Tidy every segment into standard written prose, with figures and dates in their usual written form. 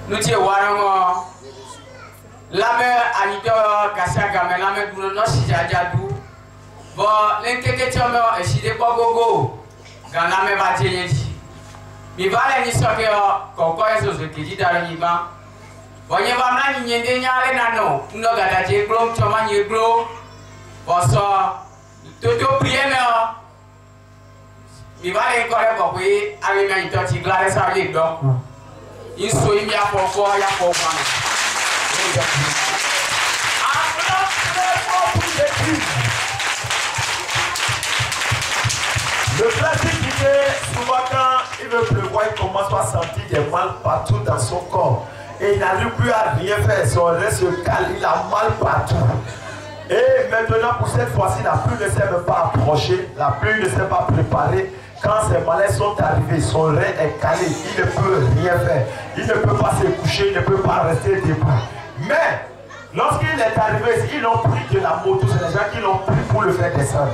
Nous sommes la mère Anita Kassaka, mais la mère Bruno Sijadou. Bon, l'inquiétude est si des Bogogo, quand la mère va tenir. Mais voilà, il s'en fait encore ce qui dit dans le Liban. Voyez, maman, il y a des nano, nous avons des gros, tu as des gros. Bon, ça, tout au prier, mais voilà, il y a encore avec un petit glace avec donc. Il faut y avoir pourquoi il y a pourquoi. Le classique dit souvent quand il veut pleuvoir, il commence à sentir des mal partout dans son corps. Et il n'arrive plus à rien faire. Son reste se cale, il a mal partout. Et maintenant, pour cette fois-ci, la pluie ne s'est même pas approchée, la pluie ne s'est pas préparée. Quand ces malaises sont arrivés, son rein est calé, il ne peut rien faire. Il ne peut pas se coucher, il ne peut pas rester debout. Mais, lorsqu'il est arrivé, ils l'ont pris de la moto, c'est les gens qui l'ont pris pour le faire descendre.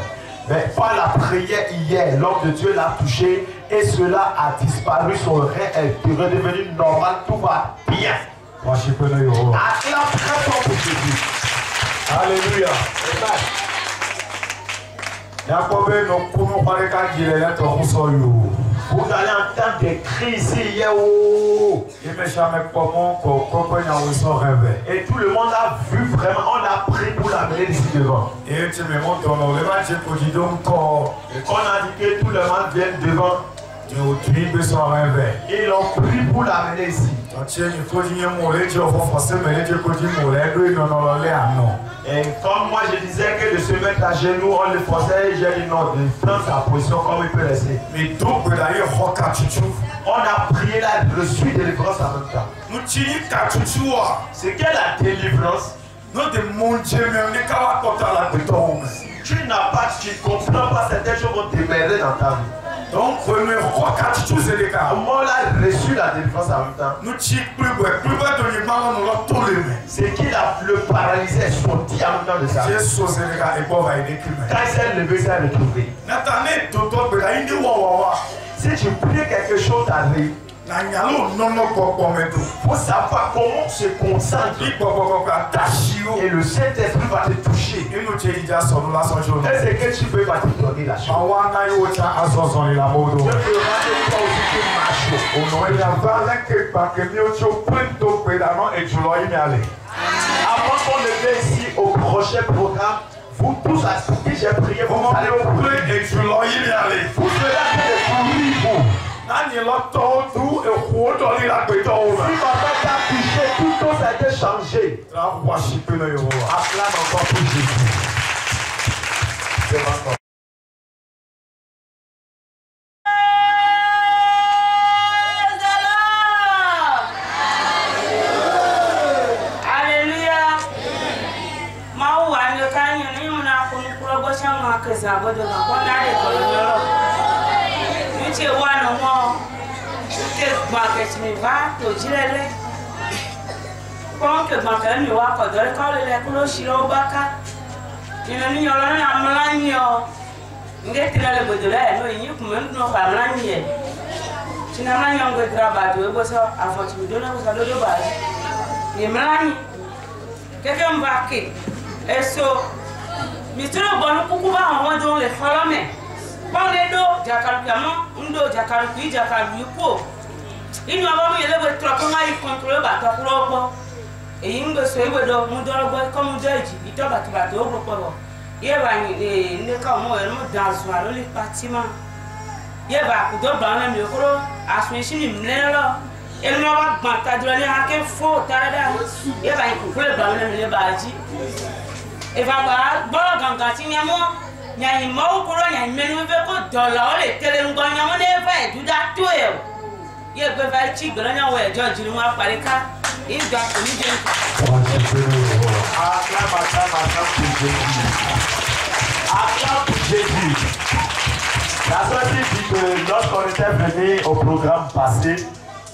Mais par la prière hier, l'homme de Dieu l'a touché et cela a disparu, son rein est redevenu normal, tout va bien. Il a très fort pour Jésus. Alléluia. Vous allez entendre des cris ici, et tout le monde a vu vraiment, on a pris pour l'amener ici devant. Et on a dit que tout le monde vient devant. Ils l'ont pris pour l'amener ici. Et comme moi je disais que de se mettre à genoux, on le forçait, j'ai dit non, de prendre sa position comme il peut rester. On a prié la reçu de délivrance en même temps. C'est quelle la délivrance? Tu n'as pas, tu ne comprends pas certaines choses vont démerder dans ta vie. Donc, comment on a reçu la délivrance en même temps? C'est qu'il a le paralysé, sorti en même temps de ça. Quand il s'est levé, il s'est retrouvé. Si tu pries quelque chose t'arrive, il faut savoir comment se concentrer. Et le Saint-Esprit va te toucher. Et c'est que tu peux va te donner la chance. Je avant qu'on ne vienne ici au prochain programme, vous tous à ce que j'ai prié, vous allez prier et vous y aller. Pour cela, c'est pour vous. Si papa t'a touché, tout ça a été changé. Acclame encore pour Jésus. C'est encore. nyani mau kuro nyani menu ve ko dola o le tele ngo nyamu ne va du da to e ye gbe va chi gboro nya we jo jiru wa pare ka i do ko ni je La sortie dit que lorsqu'on était venu au programme passé,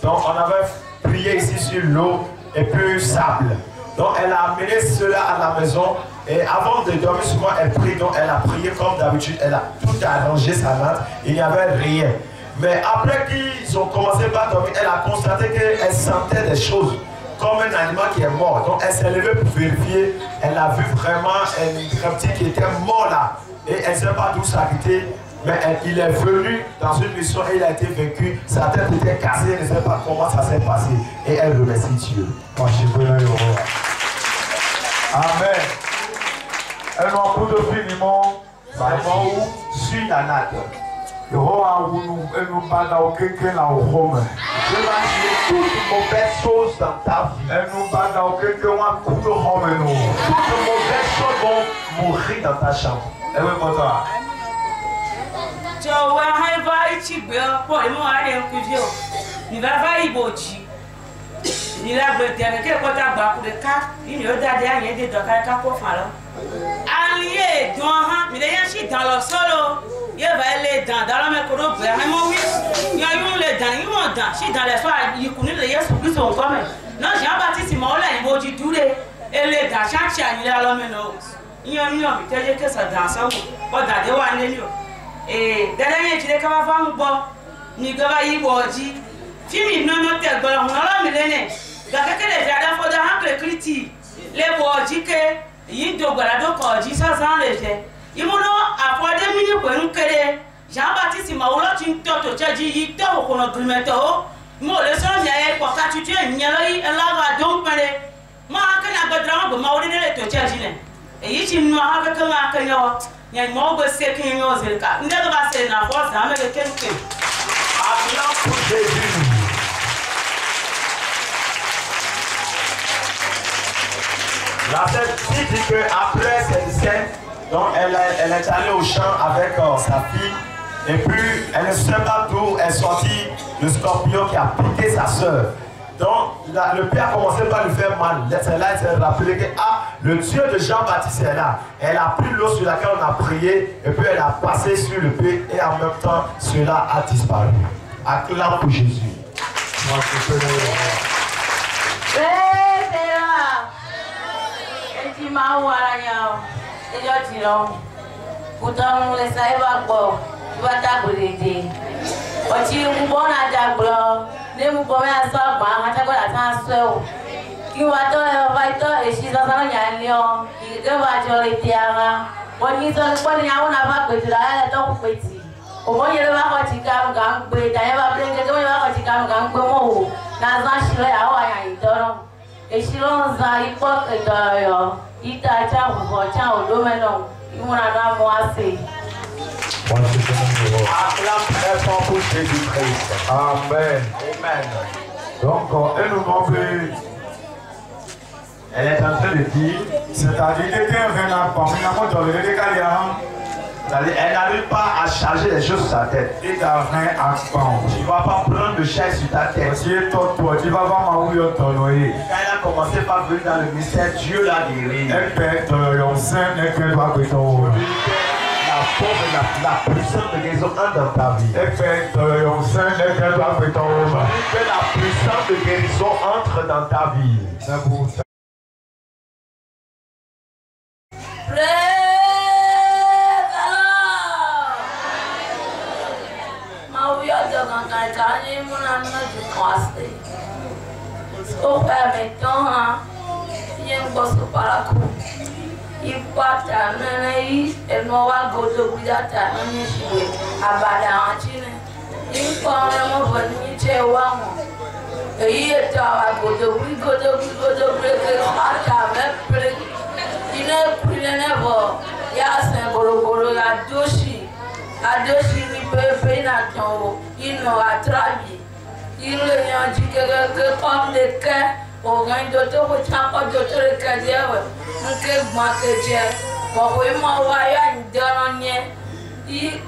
donc on avait prié ici sur l'eau et puis sable. Donc elle a amené cela à la maison et avant de dormir souvent elle prie, donc elle a prié comme d'habitude, elle a tout arrangé sa natte, il n'y avait rien. Mais après qu'ils ont commencé par dormir, elle a constaté qu'elle sentait des choses comme un animal qui est mort. Donc elle s'est levée pour vérifier, elle a vu vraiment un reptile qui était mort là et elle ne sait pas d'où ça quitté. Mais il est venu dans une mission et il a été vaincu. Sa tête était cassée, elle ne sait pas comment ça s'est passé. Et elle remercie Dieu. Amen. Elle m'a coup de finiment. Sur la natte. Elle nous bat dans quelqu'un là au home. Je vais tuer toute mauvaise chose dans ta vie. Elle nous bat dans quelqu'un un coup de home. Toutes mauvaises choses vont mourir dans ta chambre. Elle veut pas ça. jo wa ha va ichi gbe po mo are en kuvio ni va va iboji ni la gbe te ke ko ta gba ku de ka ni o dade ayen de do ka ko fa lo aliye don ha mi le yan si dan lo solo ye va le dan da lo me ko do be ha mo wi yan yu le dan yu mo dan si dan le so yiku ni le Yesu Kristo on come no Jean Baptiste mo le iboji dure ele da sha sha ni la lo me no yan mi o mi te je ke sa dan so ko dade wa ni o dẹ́lẹ́yìn ìjìnlẹ̀ ká bá fáwọn gbọ́ ní gbọ́bá yìí wọ̀ ọjí fíìmì nínú tẹ̀ gbọ́dọ̀ hùn ọlọ́mìlẹ́nẹ̀ gàkẹ́kẹ́lẹ̀ fi adáfọ́dá hánkẹ́ kìrìtì lẹ́wọ̀ ọjí ké èyí ń dògbàdà dókọ̀ ọjí sásán lè jẹ́ ìmúná àfọ́dé mímí pẹ̀lú kéré Jean Baptiste màwúrọ̀ ti ń tọ́ tó jẹ́jí yìí tọ́ òkùnà gbìmẹ̀tọ̀ ó mo lè sọ ní ẹ̀ pọ̀ ká tuntun ẹ̀yìn lọ́yìn ẹ̀láwọ̀ àdóńpẹ̀rẹ̀ máa kẹ́ni àgbẹ̀dọ̀ àwọn gbọ̀mọ̀ orí nílẹ̀ tó jẹ́jí nẹ̀ èyí ti nu àwọn akẹ́kẹ́ máa kẹ́ni ọ yẹn mọ gbé sékin yín ọ̀sẹ̀ ká ndé tó bá ṣe nà fọ́ sàn mẹ́lẹ̀ kéńké. Acclame pour Jésus. La fille dit qu'après cette scène, donc elle est allée au champ avec sa fille et puis elle ne sait pas d'où est sorti le scorpion qui a piqué sa soeur. Donc le père a commencé par lui faire mal. C'est là elle s'est rappelé que le Dieu de Jean-Baptiste est là. Elle a pris l'eau sur laquelle on a prié et puis elle a passé sur le pied et en même temps cela a disparu. Acclame pour Jésus. Nemu bome asa ba ha ta ko la ta so ki wa to e ba to e si sa sa nya ni o ki ke ba jo le ti ara woni so ko ni awon na ba pe ti la to ku pe ti o mo ye ba ko ti ka ga gbe da ye ba bre ke mo ba ko ti ka ga gbe mo o na za shi le awa ya yi to no e si lo za i po ke do yo ita cha wo cha o do me no i mo na na mo ase. Acclame très fort pour Jésus-Christ. Amen. Amen. Donc, elle nous montre, elle est en train de dire, c'est-à-dire quelqu'un vient là, parmi la moto, elle n'arrive pas à charger les choses sur sa tête. Et t'as rien à prendre. Tu ne vas pas prendre de chaise sur ta tête. Tu es toi, tu vas voir ma ouille au toloyer. Quand elle a commencé par venir dans le mystère, Dieu l'a guéri. Elle perd ton sein et qu'elle doit que ton la puissance de guérison entre dans ta vie. Elle perd ton sein et qu'elle doit que ton que la puissance de guérison entre dans ta vie. C'est pour ça. Ipata nene e nuova godo guidata non mi sue abada antine impone mo vani che uomo e io tava godo che fatta me pre ine ne vo ya se goro ya doshi ni pepe na ton ino atrabi ile nyanji ke comme de ke o gain doto ko chako doto ke jewe nke gba ke je Bon, oui, moi, ouais, une dernière. Il est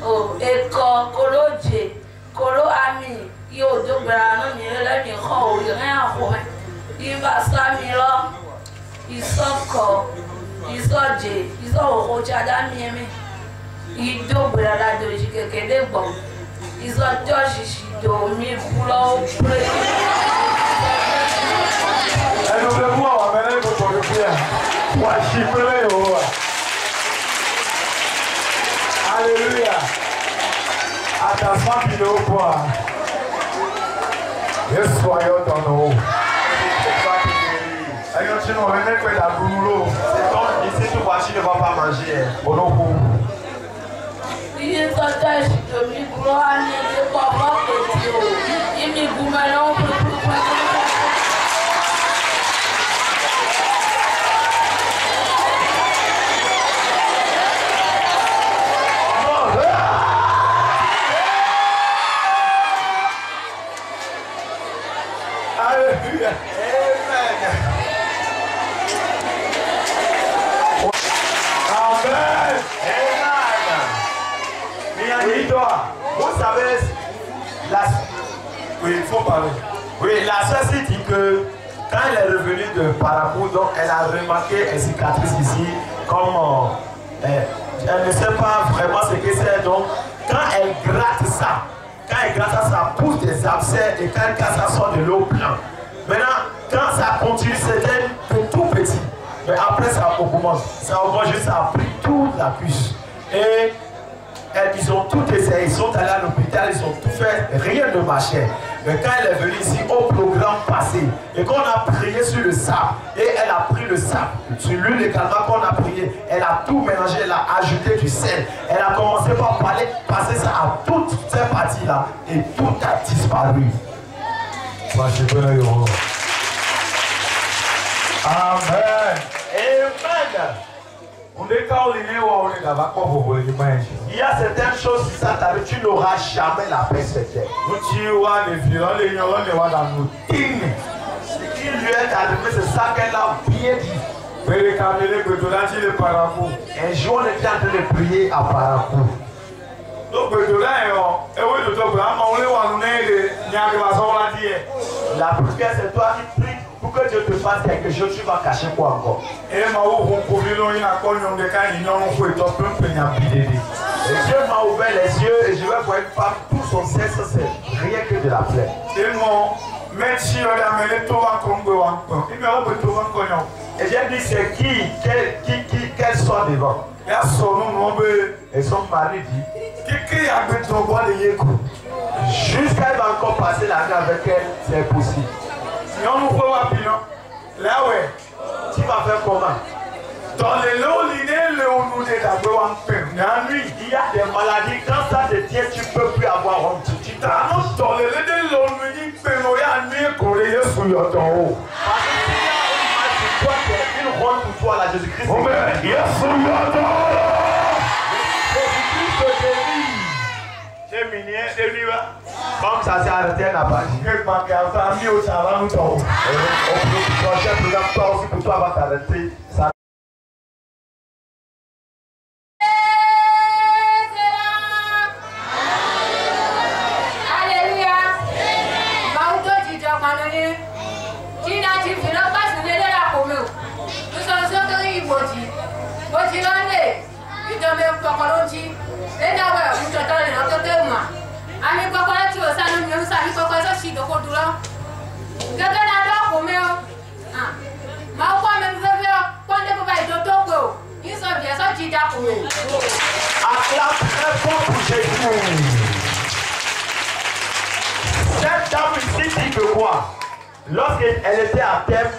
oh, école, colo, colo, ami. Il y a deux bras, il y a rien à voir. Il va s'amuser. Ils sont corps, ils sont Dieu, ils sont au Rochada Miami. Ils doublent la doji que des bons. Ils sont Georges dormi pour leur pré. Elle nous le voit, on va aller pour le faire. Moi, je suis prêt. Alléluia. Attention, il est au point. Et soyons dans nos hauts. C'est comme ici, tout voici ne va pas manger. Au nom de ils sont Georges dormi pour leur ami. Ils sont pas petits. Ils me goûtent Alléluia. Amen. Oui, toi, vous savez, oui, il faut parler. Oui, la sœur s'est dit que quand elle est revenue de Parakou, donc elle a remarqué une cicatrice ici, comme elle ne sait pas vraiment ce que c'est. Donc, quand elle gratte ça, ça pousse des abcès et quand ça sort de l'eau blanche. Maintenant, quand ça continue, c'était tout petit. Mais après, ça augmente. Ça augmente juste, ça a pris toute la cuisse. Et ils ont tout essayé, ils sont allés à l'hôpital, ils ont tout fait, rien ne marchait. Mais quand elle est venue ici au programme passé, et qu'on a prié sur le sable, et elle a pris le sable, sur l'huile également qu'on a prié, elle a tout mélangé, elle a ajouté du sel, elle a commencé par parler, passer ça à toutes ces parties-là, et tout a disparu. Amen. Amen. Il y a certaines choses, si ça t'arrive, tu n'auras jamais la paix sur terre. Ce qui lui est arrivé, c'est ça qu'elle a bien dit. Un jour, on était en train de prier à Parakou. La prière, c'est toi qui pries. Pour que Dieu te fasse quelque chose, tu vas cacher quoi encore? Et Dieu m'a ouvert les yeux et je vais voir une femme, tout son sexe, c'est rien que de la plaie. Et j'ai dit, c'est qui qu'elle soit devant. Et son mari dit, jusqu'à elle va encore passer la nuit avec elle, c'est possible. Tu vas faire comment? Dans les lots, il y a des maladies, quand ça te tient, tu ne peux plus avoir honte. Tu t'annonces dans les lots, parce que s'il y a une honte pour toi, là, Jésus-Christ. Comme ça s'est arrêté, elle n'a pas dit. Au prochain programme, toi aussi, pour toi, va t'arrêter. Alléluia. Ami kwa kwa tu sana mimi sasa kwa kwa sasa shido kwa dula. Gaga na ndo komeo. Ma kwa meveveo kwa ndo kwa ndo togo. Hizo vya sasa jida komeo. Acclame très fort pour Jésus. Cette dame ici dit que quoi? Lorsqu'elle était à terme,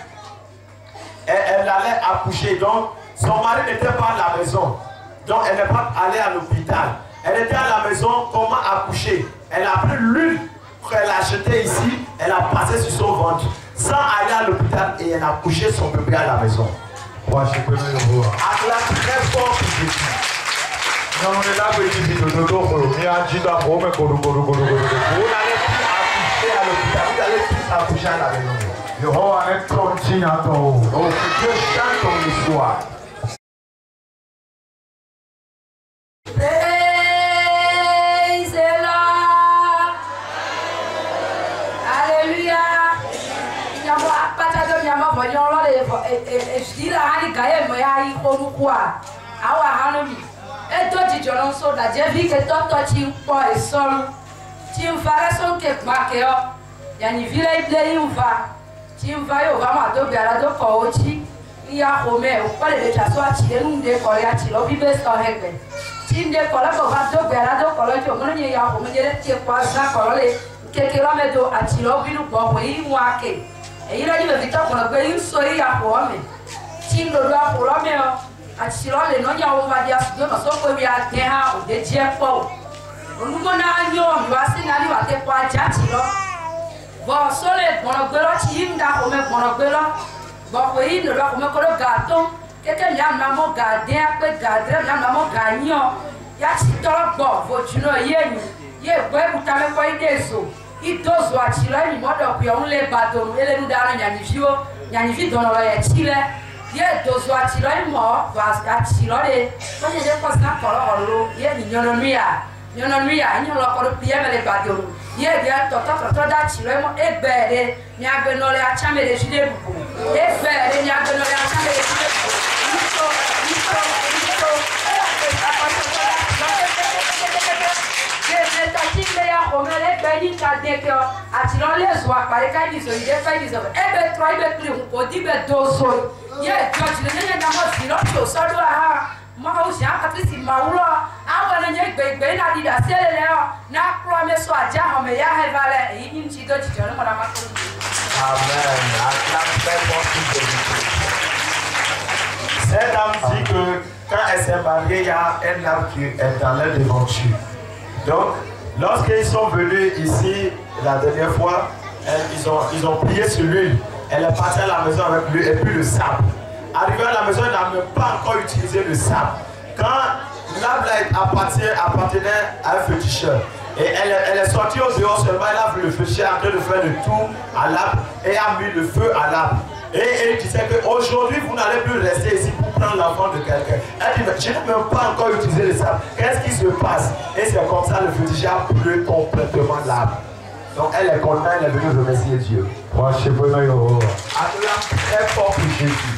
elle allait accoucher. Donc son mari n'était pas à la maison. Donc elle n'est pas allée à l'hôpital. Elle était à la maison, comment accoucher? Elle a pris l'huile qu'elle a achetée ici, elle a passé sur son ventre, sans aller à l'hôpital et elle a couché son bébé à la maison. Moi, je peux le voir. Acclame très fort pour Jésus. Non, on est là pour dire que nous devons faire un petit peu de Vous n'allez plus accoucher à l'hôpital, vous allez plus accoucher à la maison. Oh, on est continent. Oh, que Dieu chante ton histoire. koru kwa awa hanomi eto jijono so da je vi ke toto chi po esolu chi mfare so ke make yo yani vile ible yumva chi mva yo va ma do biara do ko ochi iya home o pale de chaso a chi enu de ko ya chi lo bibe so hegbe chi de ko la ko va do biara do ko lo jo mo ni ya home je ti kwa sa ko le ke kilometer a chi lo bilu bo ko yi wa ke e ira ji be vita ko lo gbe yin so ya home chi ndo do a ko lo me o a chi lo le no ya o va dia so no so ko bi a te ha o de je po onugo na nyo mi wa si na ni wa te kwa ja chi lo bo so le bono gbe lo chi nda ko me bono gbe lo bo ko yi ndo do ko me ko lo ga to keke mi ama mo ga de pe ga dre mi ama mo ga nyo ya chi to gbo vo juno ye ni ye gbo e buta me ko ide so idozo a chi lo ni mo do pe on le ba do ele nu da na nya ni fi do no lo ye chi le ye dozo a chi lo mo va a chi lo le ko ye de ko sa ko lo ye ni nyono mi ya nyo lo ko do pie me le ba do ye bia to da chi lo mo e gbe de mi agbe no le a cha me le ji de bu e gbe de mi agbe no le a cha me le ji de bu Cette dame dit que quand elle s'est mariée, il y a un arbre qui est dans leur devanture. Donc, lorsqu'ils sont venus ici la dernière fois, ils ont prié sur l'huile. Elle est partie à la maison avec l'huile et puis le sable. Arrivée à la maison, elle n'a même pas encore utilisé le sable. Quand l'arbre appartenait à un féticheur, et elle est sortie au dehors seulement, elle a vu le féticheur en train de faire le tour à l'arbre et a mis le feu à l'arbre. Et elle disait qu'aujourd'hui, vous n'allez plus rester ici pour prendre l'enfant de quelqu'un. Elle dit, mais je n'ai même pas encore utilisé le sable. Qu'est-ce qui se passe? Et c'est comme ça, le féticheur a brûlé complètement l'arbre. Donc elle est contente, elle est venue remercier Dieu. Moi, je sais pas, très fort pour Jésus.